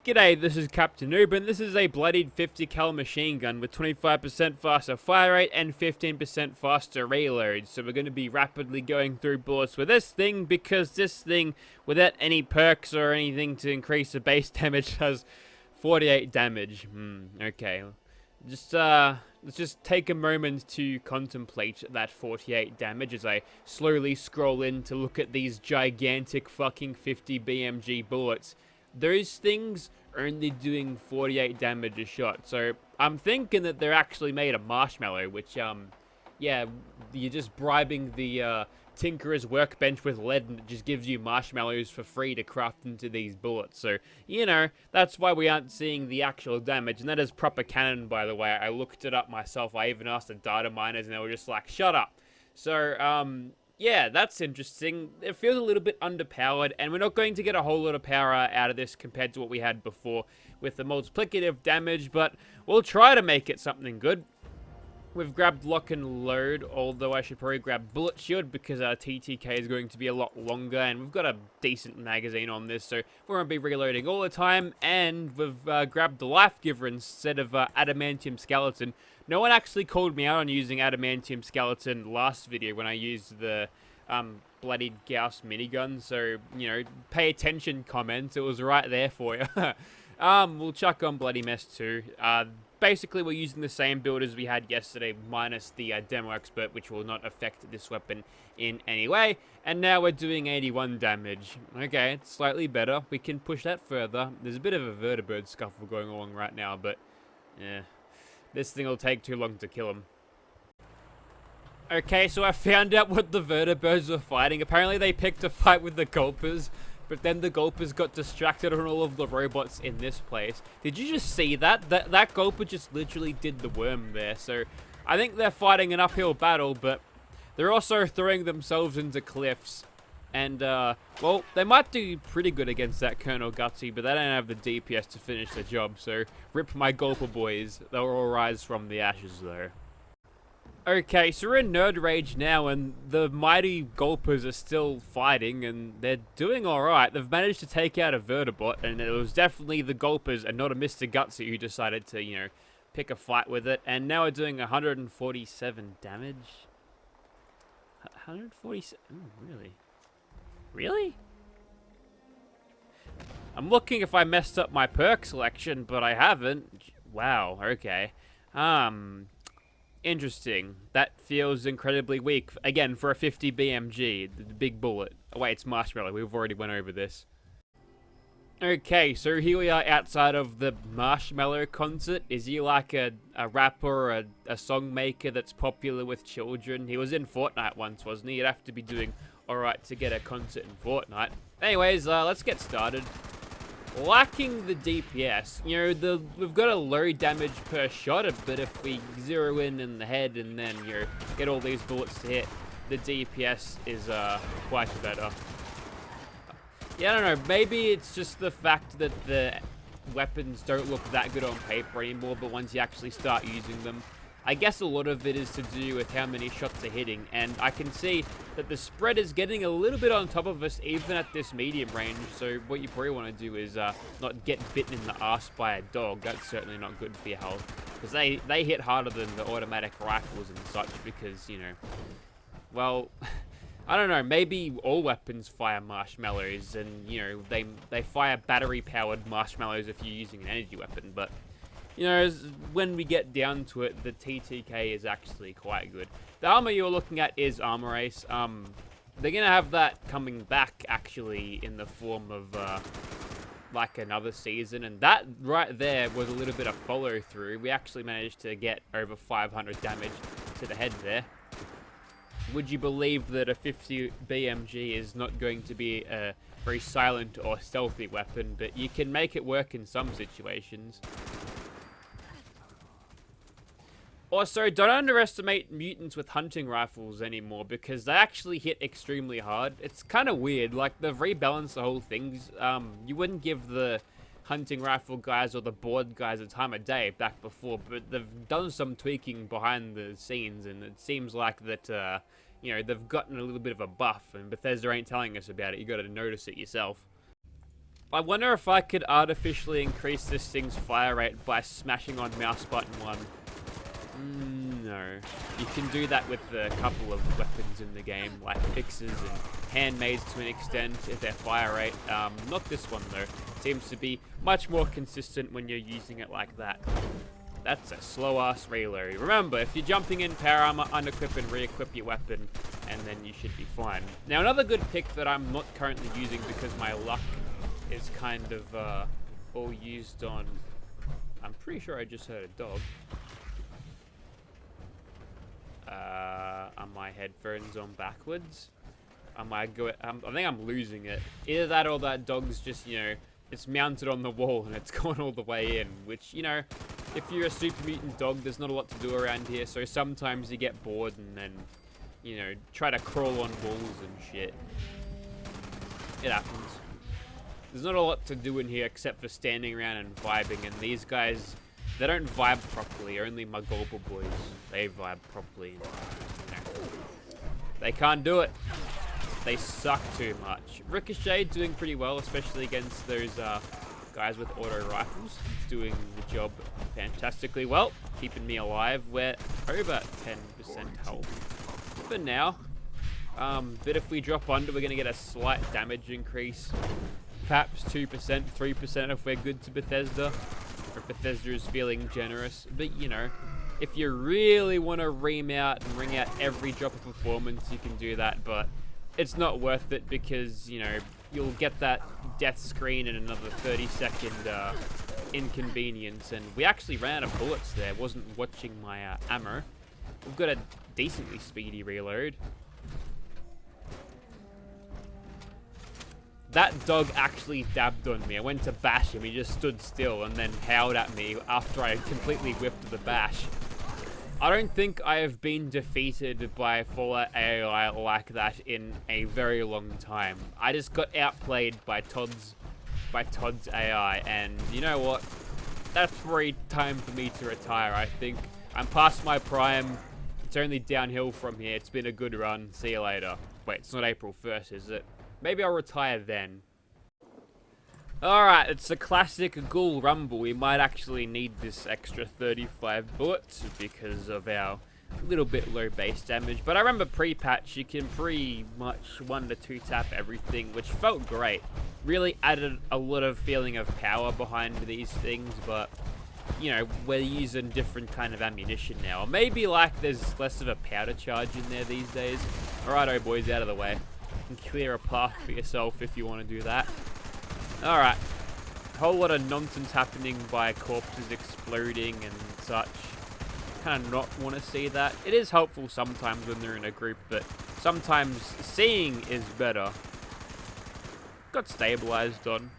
G'day, this is Captainoob, and this is a bloodied 50 cal machine gun with 25% faster fire rate and 15% faster reload. So we're going to be rapidly going through bullets with this thing, because this thing, without any perks or anything to increase the base damage, has 48 damage. Okay. Let's just take a moment to contemplate that 48 damage as I slowly scroll in to look at these gigantic fucking 50 BMG bullets. Those things are only doing 48 damage a shot, so I'm thinking that they're actually made of marshmallow, which, yeah, you're just bribing the, Tinkerer's workbench with lead, and it just gives you marshmallows for free to craft into these bullets. So, you know, that's why we aren't seeing the actual damage, and that is proper canon, by the way. I looked it up myself. I even asked the data miners, and they were just like, shut up. So, yeah, that's interesting. It feels a little bit underpowered, and we're not going to get a whole lot of power out of this compared to what we had before with the multiplicative damage, but we'll try to make it something good. We've grabbed lock and load, although I should probably grab bullet shield because our TTK is going to be a lot longer, and we've got a decent magazine on this, so we won't be reloading all the time. And we've grabbed the life giver instead of adamantium skeleton. No one actually called me out on using adamantium skeleton last video when I used the bloodied Gauss minigun, so, you know, pay attention comments, it was right there for you. We'll chuck on bloody mess too. Basically, we're using the same build as we had yesterday, minus the demo expert, which will not affect this weapon in any way. And now we're doing 81 damage. Okay, it's slightly better. We can push that further. There's a bit of a vertibird scuffle going along right now, but yeah, this thing will take too long to kill him. Okay, so I found out what the vertibirds were fighting. Apparently, they picked a fight with the gulpers. But then the gulpers got distracted on all of the robots in this place. Did you just see that? That gulper just literally did the worm there. So I think they're fighting an uphill battle, but they're also throwing themselves into cliffs. And, well, they might do pretty good against that Colonel Gutsy, but they don't have the DPS to finish the job. So rip my gulper boys. They'll all rise from the ashes, though. Okay, so we're in Nerd Rage now, and the mighty Gulpers are still fighting, and they're doing alright. They've managed to take out a Vertibot, and it was definitely the Gulpers and not a Mr. Gutsy who decided to, you know, pick a fight with it. And now we're doing 147 damage. 147? Oh, really? Really? I'm looking if I messed up my perk selection, but I haven't. Wow, okay. Interesting. That feels incredibly weak. Again, for a 50 BMG, the big bullet. Oh, wait, it's marshmallow. We've already went over this. Okay, so here we are outside of the Marshmellow concert. Is he like a rapper or a song maker that's popular with children? He was in Fortnite once, wasn't he? He'd have to be doing alright to get a concert in Fortnite. Anyways, let's get started. Lacking the DPS, you know, we've got a low damage per shot, but if we zero in the head and then, you know, get all these bullets to hit, the DPS is quite better. Yeah, I don't know, maybe it's just the fact that the weapons don't look that good on paper anymore, but once you actually start using them, I guess a lot of it is to do with how many shots are hitting, and I can see that the spread is getting a little bit on top of us even at this medium range, so what you probably want to do is not get bitten in the ass by a dog. That's certainly not good for your health, because they hit harder than the automatic rifles and such, because, you know, well, I don't know, maybe all weapons fire marshmallows, and, you know, they fire battery-powered marshmallows if you're using an energy weapon, but you know, when we get down to it, the TTK is actually quite good. The armor you're looking at is Armor Ace. They're going to have that coming back, actually, in the form of, like, another season. And that right there was a little bit of follow-through. We actually managed to get over 500 damage to the head there. Would you believe that a 50 BMG is not going to be a very silent or stealthy weapon, but you can make it work in some situations. Also, don't underestimate mutants with hunting rifles anymore, because they actually hit extremely hard. It's kind of weird, like, they've rebalanced the whole thing. You wouldn't give the hunting rifle guys or the board guys a time of day back before, but they've done some tweaking behind the scenes, and it seems like that, you know, they've gotten a little bit of a buff, and Bethesda ain't telling us about it. You gotta notice it yourself. I wonder if I could artificially increase this thing's fire rate by smashing on mouse button 1. No. You can do that with a couple of weapons in the game, like fixes and handmaids to an extent, if their fire rate. Not this one though. It seems to be much more consistent when you're using it like that. That's a slow-ass reload. Remember, if you're jumping in power armor, unequip and re-equip your weapon, and then you should be fine. Now, another good pick that I'm not currently using because my luck is kind of all used on... I'm pretty sure I just heard a dog. Are my headphones on backwards? I think I'm losing it. Either that or that dog's just, you know, it's mounted on the wall and it's gone all the way in, which, you know, if you're a super mutant dog, there's not a lot to do around here, so sometimes you get bored and then, you know, try to crawl on walls and shit. It happens. There's not a lot to do in here except for standing around and vibing, and these guys, they don't vibe properly. Only my Gulper boys, they vibe properly. And, you know, they can't do it. They suck too much. Ricochet doing pretty well, especially against those guys with auto rifles. He's doing the job fantastically well, keeping me alive. We're over 10% health for now. But if we drop under, we're going to get a slight damage increase. Perhaps 2%, 3% if we're good to Bethesda. Or if Bethesda is feeling generous. But, you know, if you really want to ream out and wring out every drop of performance, you can do that. But it's not worth it because, you know, you'll get that death screen in another 30-second inconvenience. And we actually ran out of bullets there. Wasn't watching my ammo. We've got a decently speedy reload. That dog actually dabbed on me. I went to bash him. He just stood still and then howled at me after I completely whiffed the bash. I don't think I have been defeated by Fallout AI like that in a very long time. I just got outplayed by Todd's AI, and you know what? That's probably time for me to retire, I think. I'm past my prime. It's only downhill from here. It's been a good run. See you later. Wait, it's not April 1st, is it? Maybe I'll retire then. Alright, it's a classic ghoul rumble. We might actually need this extra 35 bullets because of our little bit low base damage. But I remember pre-patch, you can pretty much 1 to 2 tap everything, which felt great. Really added a lot of feeling of power behind these things, but, you know, we're using different kind of ammunition now. Or maybe, like, there's less of a powder charge in there these days. Alright, boys, out of the way. You can clear a path for yourself if you want to do that. Alright, a whole lot of nonsense happening by corpses exploding and such. Kind of not want to see that. It is helpful sometimes when they're in a group, but sometimes seeing is better. Got stabilized on.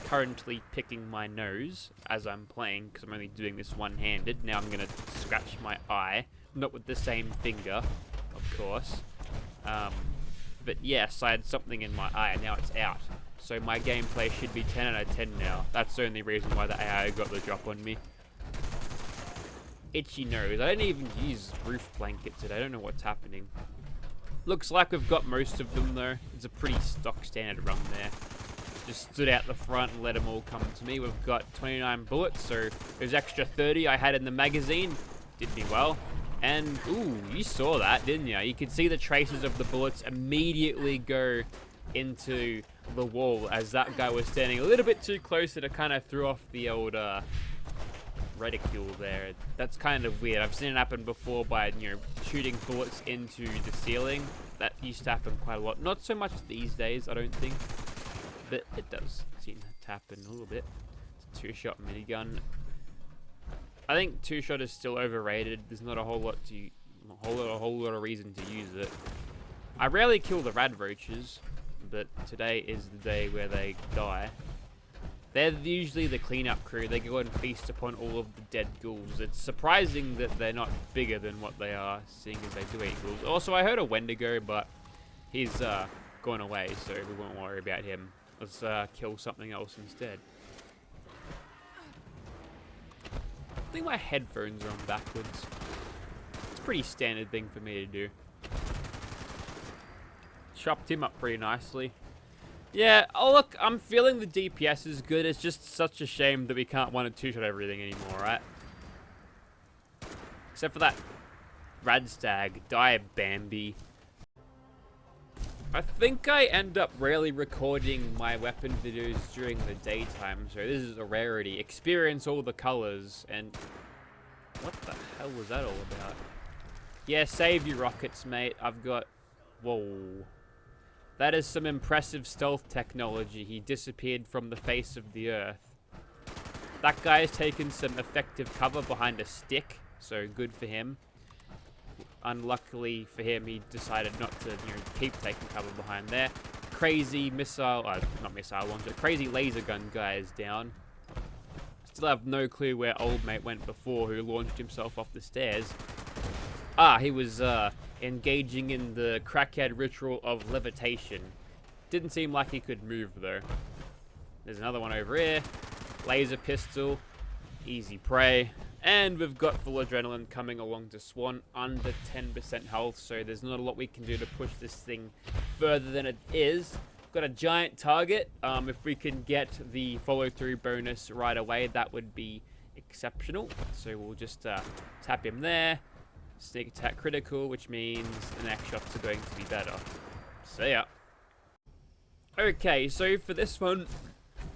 Currently picking my nose as I'm playing, because I'm only doing this one-handed. Now I'm going to scratch my eye. Not with the same finger, of course. But yes, I had something in my eye, and now it's out. So my gameplay should be 10 out of 10 now. That's the only reason why the AI got the drop on me. Itchy nose. I didn't even use roof blanket today. I don't know what's happening. Looks like we've got most of them though. It's a pretty stock standard run there. Just stood out the front and let them all come to me. We've got 29 bullets, so those extra 30 I had in the magazine did me well. And, ooh, you saw that, didn't you? You could see the traces of the bullets immediately go into the wall as that guy was standing a little bit too close, and it kind of threw off the old reticule there. That's kind of weird. I've seen it happen before by, you know, shooting bullets into the ceiling. That used to happen quite a lot. Not so much these days, I don't think. But it does seem to happen a little bit. It's a 2-shot minigun. I think 2-shot is still overrated. There's not a whole lot of reason to use it. I rarely kill the rad roaches, but today is the day where they die. They're usually the cleanup crew. They go and feast upon all of the dead ghouls. It's surprising that they're not bigger than what they are, seeing as they do eat ghouls. Also, I heard a Wendigo, but he's gone away, so we won't worry about him. Let's kill something else instead. I think my headphones are on backwards. It's a pretty standard thing for me to do. Chopped him up pretty nicely. Yeah, oh look, I'm feeling the DPS is good. It's just such a shame that we can't one and two shot everything anymore, right? Except for that Radstag, die Bambi. I think I end up rarely recording my weapon videos during the daytime, so this is a rarity. Experience all the colors, and what the hell was that all about? Yeah, save your rockets, mate. I've got... Whoa. That is some impressive stealth technology. He disappeared from the face of the earth. That guy has taken some effective cover behind a stick, so good for him. Unluckily for him, he decided not to, keep taking cover behind there. Crazy missile, not missile launcher, crazy laser gun guy is down. Still have no clue where old mate went before, who launched himself off the stairs. Ah, he was engaging in the crackhead ritual of levitation. Didn't seem like he could move though. There's another one over here. Laser pistol, easy prey. And we've got full adrenaline coming along to Swan, under 10% health, so there's not a lot we can do to push this thing further than it is. Got a giant target. If we can get the follow-through bonus right away, that would be exceptional. So we'll just tap him there. Sneak attack critical, which means the next shots are going to be better. So yeah. Okay, so for this one...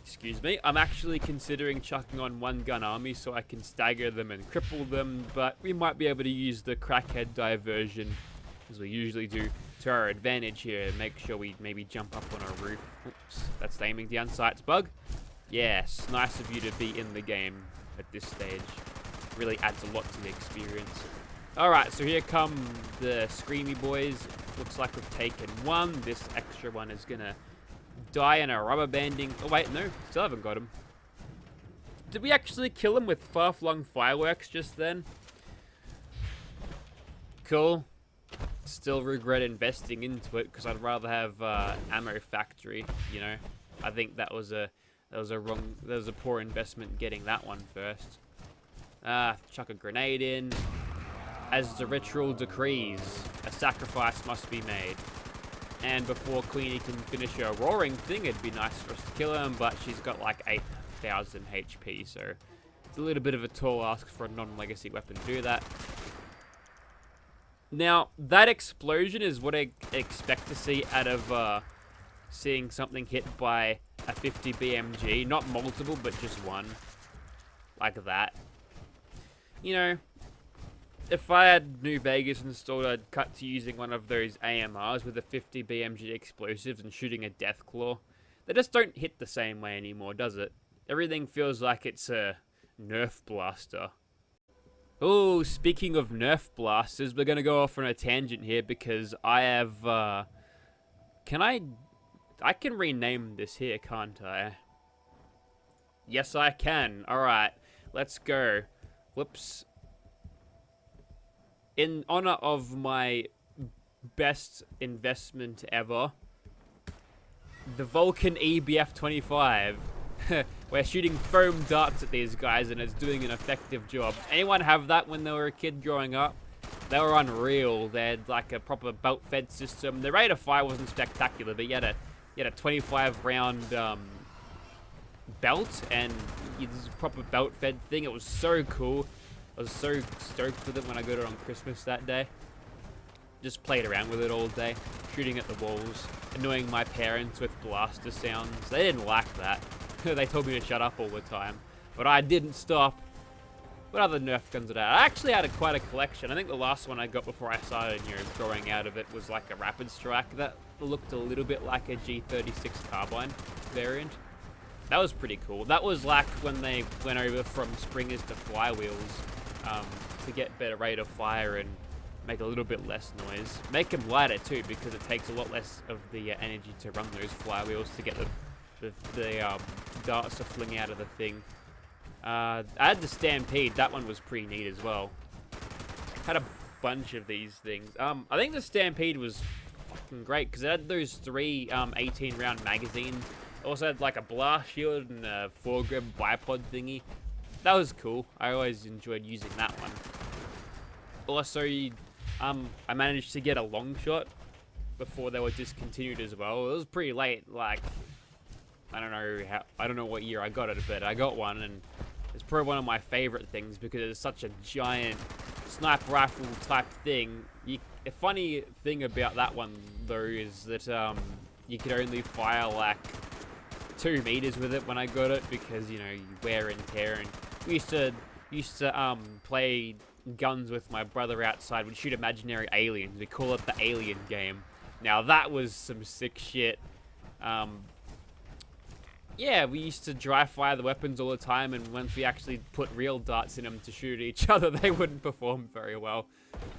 Excuse me, I'm actually considering chucking on one gun army so I can stagger them and cripple them, but we might be able to use the crackhead diversion, as we usually do, to our advantage here. Make sure we maybe jump up on our roof. Oops, that's the aiming down sights bug. Yes, nice of you to be in the game at this stage. Really adds a lot to the experience. Alright, so here come the Screamy boys. Looks like we've taken one. This extra one is gonna die in a rubber banding. Oh wait, no, still haven't got him. Did we actually kill him with far-flung fireworks just then? Cool. Still regret investing into it because I'd rather have ammo factory. I think that was a poor investment getting that one first. Chuck a grenade in. As the ritual decrees, a sacrifice must be made. And before Queenie can finish her roaring thing, it'd be nice for us to kill her, but she's got like 8,000 HP, so it's a little bit of a tall ask for a non-legacy weapon to do that. Now, that explosion is what I expect to see out of seeing something hit by a 50 BMG. Not multiple, but just one. Like that. If I had New Vegas installed, I'd cut to using one of those AMRs with the 50 BMG explosives and shooting a Deathclaw. They just don't hit the same way anymore, does it? Everything feels like it's a Nerf blaster. Oh, speaking of Nerf blasters, we're going to go off on a tangent here because I have, I can rename this here, can't I? Yes, I can. Alright, let's go. Whoops. In honor of my best investment ever, the Vulcan EBF-25. We're shooting foam darts at these guys and it's doing an effective job. Anyone have that when they were a kid growing up? They were unreal. They had like a proper belt-fed system. The rate of fire wasn't spectacular, but you had a 25-round belt and it's a proper belt-fed thing. It was so cool. I was so stoked with it when I got it on Christmas that day. Just played around with it all day, shooting at the walls, annoying my parents with blaster sounds. They didn't like that. They told me to shut up all the time, but I didn't stop. What other Nerf guns did I have? I actually had quite a collection. I think the last one I got before I started, growing out of it was like a Rapid Strike that looked a little bit like a G36 carbine variant. That was pretty cool. That was like when they went over from springers to flywheels. To get better rate of fire and make a little bit less noise. Make them lighter too, because it takes a lot less of the energy to run those flywheels to get the darts to fling out of the thing. I had the Stampede. That one was pretty neat as well. Had a bunch of these things. I think the Stampede was fucking great because it had those three 18-round magazines. It also had like a blast shield and a foregrip bipod thingy. That was cool. I always enjoyed using that one. Also, I managed to get a long shot before they were discontinued as well. It was pretty late, like I don't know what year I got it, but I got one, and it's probably one of my favorite things because it's such a giant sniper rifle type thing. A funny thing about that one though is that you could only fire like 2 meters with it when I got it because you wear and tear. And we used to play guns with my brother outside. We'd shoot imaginary aliens. We call it the Alien game. Now that was some sick shit. Yeah, we used to dry fire the weapons all the time, and once we actually put real darts in them to shoot at each other, they wouldn't perform very well.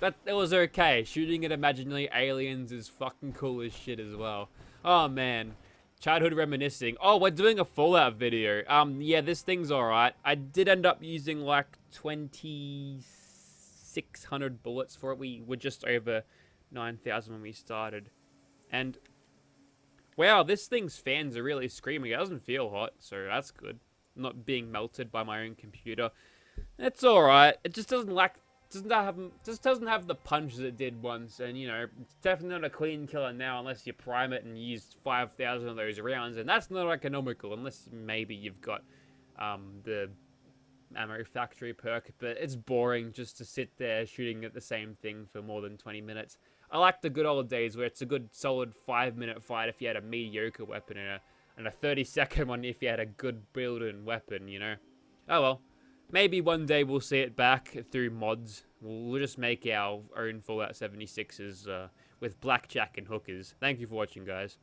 But it was okay. Shooting at imaginary aliens is fucking cool as shit as well. Oh man, childhood reminiscing. Oh, we're doing a Fallout video. Yeah, this thing's alright. I did end up using like 2,600 bullets for it. We were just over 9,000 when we started. And wow, this thing's fans are really screaming. It doesn't feel hot, so that's good. I'm not being melted by my own computer. It's alright. It just doesn't have the punch that it did once, and it's definitely not a clean killer now unless you prime it and use 5,000 of those rounds, and that's not economical unless maybe you've got the ammo factory perk, but it's boring just to sit there shooting at the same thing for more than 20 minutes. I like the good old days where it's a good solid 5-minute fight if you had a mediocre weapon and a 30-second one if you had a good build and weapon, Oh well. Maybe one day we'll see it back through mods. We'll just make our own Fallout 76s with blackjack and hookers. Thank you for watching, guys.